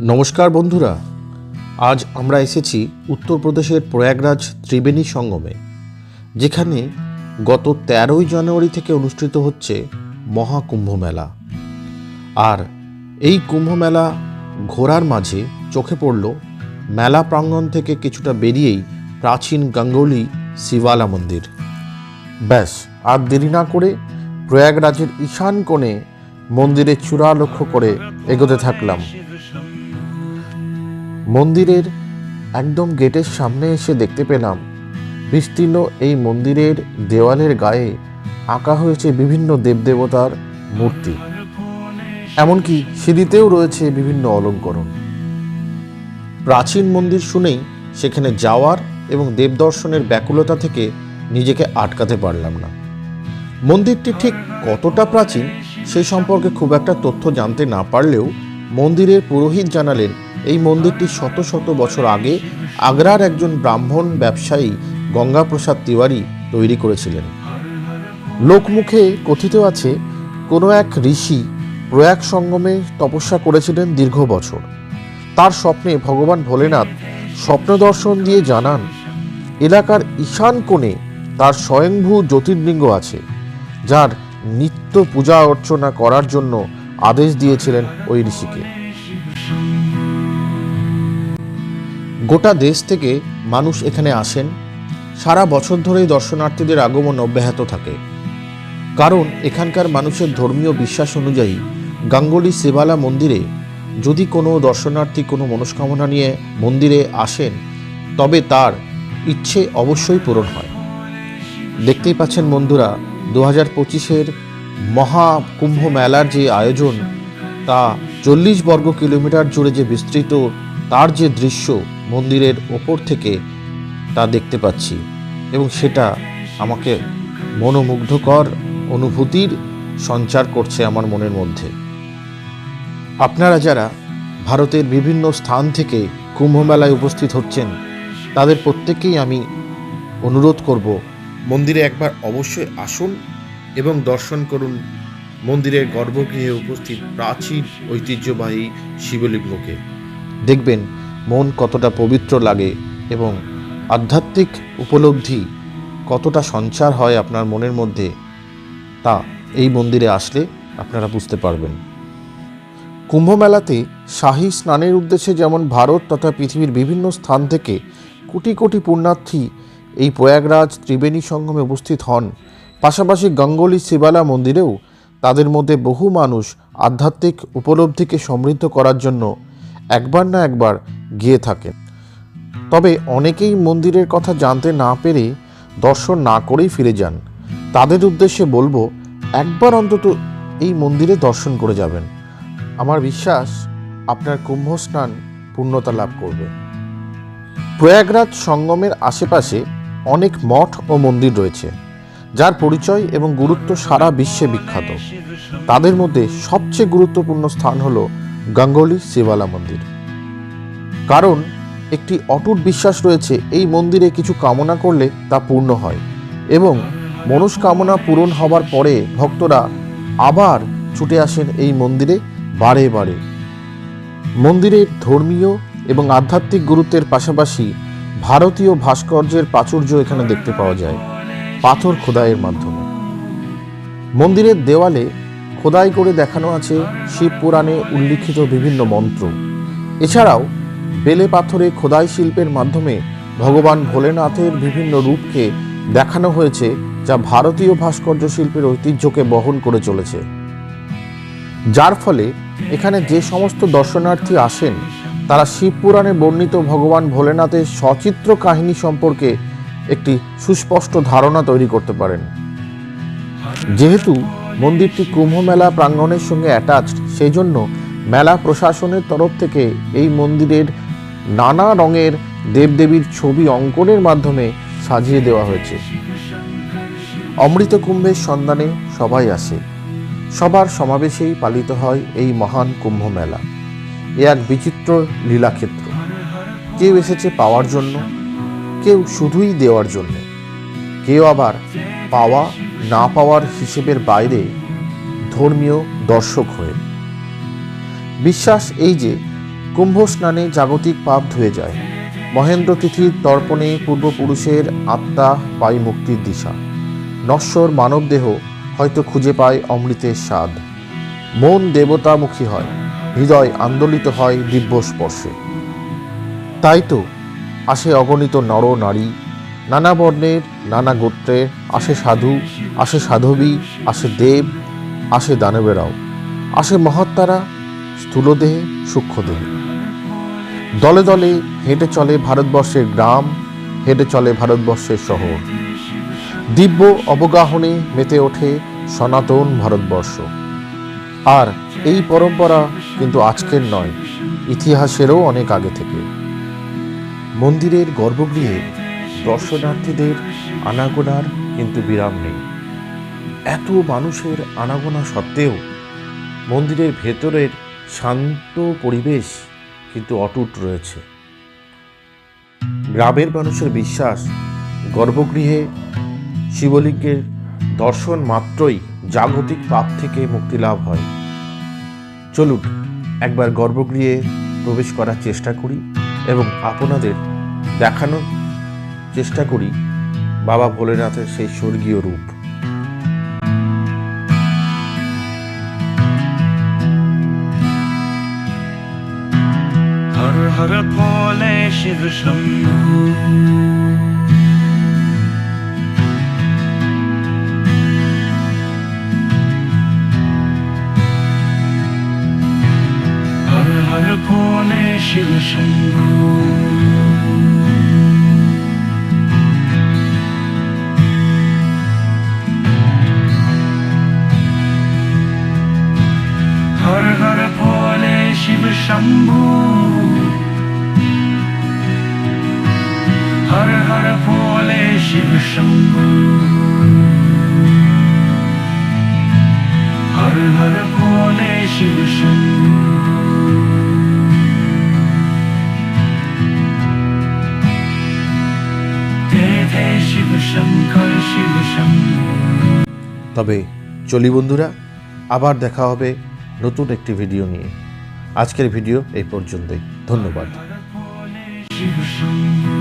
নমস্কার বন্ধুরা, আজ আমরা এসেছি উত্তরপ্রদেশের প্রয়াগরাজ ত্রিবেণী সঙ্গমে, যেখানে গত 13ই জানুয়ারি থেকে অনুষ্ঠিত হচ্ছে মহাকুম্ভ মেলা। আর এই কুম্ভ মেলা ঘোরার মাঝে চোখে পড়ল মেলা প্রাঙ্গণ থেকে কিছুটা বেরিয়েই প্রাচীন গাঙ্গুলি শিবালা মন্দির। ব্যাস, আর দেরি না করে প্রয়াগরাজের ঈশান কোণে মন্দিরের চূড়া লক্ষ্য করে এগোতে থাকলাম। মন্দিরের একদম গেটের সামনে এসে দেখতে পেলাম বিস্তীর্ণ এই মন্দিরের দেওয়ালের গায়ে আঁকা হয়েছে বিভিন্ন দেবদেবতার মূর্তি, এমনকি সিঁড়িতেও রয়েছে বিভিন্ন অলঙ্করণ। প্রাচীন মন্দির শুনেই সেখানে যাওয়ার এবং দেবদর্শনের ব্যাকুলতা থেকে নিজেকে আটকাতে পারলাম না। মন্দিরটি ঠিক কতটা প্রাচীন সেই সম্পর্কে খুব একটা তথ্য জানতে না পারলেও মন্দিরের পুরোহিত জানালেন এই মন্দিরটি শত শত বছর আগে আগ্রার একজন ব্রাহ্মণ ব্যবসায়ী গঙ্গাপ্রসাদ তিওয়ারি তৈরি করেছিলেন। লোকমুখে কথিত আছে কোনো এক ঋষি প্রয়াগ সঙ্গমে তপস্যা করেছিলেন দীর্ঘ বছর। তার স্বপ্নে ভগবান ভোলেনাথ স্বপ্ন দর্শন দিয়ে জানান এলাকার ঈশান কোণে তার স্বয়ংভূ জ্যোতির্লিঙ্গ আছে, যার নিত্য পূজা অর্চনা করার জন্য আদেশ দিয়েছিলেন ওই ঋষিকে। গোটা দেশ থেকে মানুষ এখানে আসেন। সারা বছর ধরেই দর্শনার্থীদের আগমন অব্যাহত থাকে, কারণ এখানকার মানুষের ধর্মীয় বিশ্বাস অনুযায়ী গাঙ্গুলি শিবালা মন্দিরে যদি কোনো দর্শনার্থী কোনো মনস্কামনা নিয়ে মন্দিরে আসেন, তবে তার ইচ্ছে অবশ্যই পূরণ হয়। দেখতেই পাচ্ছেন বন্ধুরা, 2025-এর মহাকুম্ভ মেলার যে আয়োজন, তা 40 বর্গ কিলোমিটার জুড়ে যে বিস্তৃত, তার যে দৃশ্য মন্দিরের ওপর থেকে তা দেখতে পাচ্ছি, এবং সেটা আমাকে মনোমুগ্ধকর অনুভূতির সঞ্চার করছে আমার মনের মধ্যে। আপনারা যারা ভারতের বিভিন্ন স্থান থেকে কুম্ভ মেলায় উপস্থিত হচ্ছেন, তাদের প্রত্যেককেই আমি অনুরোধ করব, মন্দিরে একবার অবশ্যই আসুন এবং দর্শন করুন মন্দিরের গর্ভগৃহে উপস্থিত প্রাচীন ঐতিহ্যবাহী শিবলিঙ্গকে। দেখবেন মন কতটা পবিত্র লাগে এবং আধ্যাত্মিক উপলব্ধি কতটা সঞ্চার হয় আপনার মনের মধ্যে, তা এই মন্দিরে আসলে আপনারা বুঝতে পারবেন। কুম্ভ মেলাতে শাহী স্নানের উদ্দেশ্যে যেমন ভারত তথা পৃথিবীর বিভিন্ন স্থান থেকে কোটি কোটি পুণ্যার্থী এই প্রয়াগরাজ ত্রিবেণী সঙ্গমে উপস্থিত হন, পাশাপাশি গাঙ্গুলি শিবালা মন্দিরেও তাদের মধ্যে বহু মানুষ আধ্যাত্মিক উপলব্ধিকে সমৃদ্ধ করার জন্য একবার না একবার গিয়ে থাকেন। তবে অনেকেই মন্দিরের কথা জানতে না পেরে দর্শন না করেই ফিরে যান। তাদের উদ্দেশ্যে বলবো, একবার অন্তত এই মন্দিরে দর্শন করে যাবেন। আমার বিশ্বাস আপনার কুম্ভ স্নান পূর্ণতা লাভ করবে। প্রয়াগরাজ সঙ্গমের আশেপাশে অনেক মঠ ও মন্দির রয়েছে, যার পরিচয় এবং গুরুত্ব সারা বিশ্বে বিখ্যাত। তাদের মধ্যে সবচেয়ে গুরুত্বপূর্ণ স্থান হল গাঙ্গুলি শিবালা মন্দির, কারণ একটি অটুট বিশ্বাস রয়েছে এই মন্দিরে কিছু কামনা করলে তা পূর্ণ হয়, এবং মনস্কামনা পূরণ হবার পরে ভক্তরা আবার ছুটে আসেন এই মন্দিরে বারে বারে। মন্দিরের ধর্মীয় এবং আধ্যাত্মিক গুরুত্বের পাশাপাশি ভারতীয় ভাস্কর্যের প্রাচুর্য এখানে দেখতে পাওয়া যায় পাথর খোদাইয়ের মাধ্যমে। মন্দিরের দেওয়ালে খোদাই করে দেখানো আছে শিব পুরাণে উল্লিখিত বিভিন্ন মন্ত্র। এছাড়াও বেলে পাথরে খোদাই শিল্পের মাধ্যমে ভগবান ভোলেনাথের বিভিন্ন রূপকে দেখানো হয়েছে, যা ভারতীয় ভাস্কর্য শিল্পের ঐতিহ্যকে বহন করে চলেছে। যার ফলে এখানে যে সমস্ত দর্শনার্থী আসেন, তারা শিব পুরাণে বর্ণিত ভগবান ভোলেনাথের সচিত্র কাহিনী সম্পর্কে একটি সুস্পষ্ট ধারণা তৈরি করতে পারেন। যেহেতু মন্দিরটি কুম্ভ মেলা প্রাঙ্গণের সঙ্গে অ্যাটাচড, সেই জন্য মেলা প্রশাসনের তরফ থেকে এই মন্দিরের নানা রঙের দেবদেবীর ছবি অঙ্কনের মাধ্যমে সাজিয়ে দেওয়া হয়েছে। অমৃত কুম্ভের সন্ধানে সবাই আসে, সবার সমাবেশেই পালিত হয় এই মহান কুম্ভ মেলা। এ এক বিচিত্র লীলাক্ষেত্র। কেউ এসেছে পাওয়ার জন্য, কেউ শুধুই দেওয়ার জন্য, কেউ আবার পাওয়া না পাওয়ার হিসেবের বাইরে ধর্মীয় দর্শক হয়ে। বিশ্বাস এই যে কুম্ভ স্নানে জাগতিক পাপ ধুয়ে যায়। মহেন্দ্র তিথির তর্পণে পূর্বপুরুষের আত্মা পায় মুক্তির দিশা। নশ্বর মানবদেহ হয়তো খুঁজে পায় অমৃতের স্বাদ। মন দেবতামুখী হয়, হৃদয় আন্দোলিত হয় দিব্য স্পর্শে। তাই তো আসে অগণিত নর নারী, নানা বর্ণের নানা গোত্রের, আসে সাধু, আসে সাধবী, আসে দেব, আসে দানবেরাও, আসে মহাত্মারা স্থূলদেহে সূক্ষ্মদেহে। দলে দলে হেঁটে চলে ভারতবর্ষের গ্রাম, হেঁটে চলে ভারতবর্ষের শহর। দিব্য অবগাহনে মেতে ওঠে সনাতন ভারতবর্ষ। আর এই পরম্পরা কিন্তু আজকের নয়, ইতিহাসেরও অনেক আগে থেকে। মন্দিরের গর্ভগৃহে দর্শনার্থীদের আনাগোনার কিন্তু বিরাম নেই। এত মানুষের আনাগোনা সত্ত্বেও মন্দিরের ভেতরের শান্ত পরিবেশ কিন্তু অটুট রয়েছে। গ্রামের মানুষের বিশ্বাস, গর্ভগৃহে শিবলিঙ্গের দর্শন মাত্রই জাগতিক পাপ থেকে মুক্তি লাভ হয়। চলুন একবার গর্ভগৃহে প্রবেশ করার চেষ্টা করি এবং আপনাদের দেখানোর চেষ্টা করি বাবা ভোলেনাথের সেই স্বর্গীয় রূপ। हर हर भोले शिव शंभू, हर हर भोले शिव शंभू, हर हर भोले शिव शंभू, हर हर भोले शिव शंभू, हर हर भोले शिव शंभू। थे शिव शंकर शिव शंभू। তবে চলি বন্ধুরা, আবার দেখা হবে নতুন একটি ভিডিও নিয়ে। আজকের ভিডিও এই পর্যন্তই। ধন্যবাদ। शिव शंभू।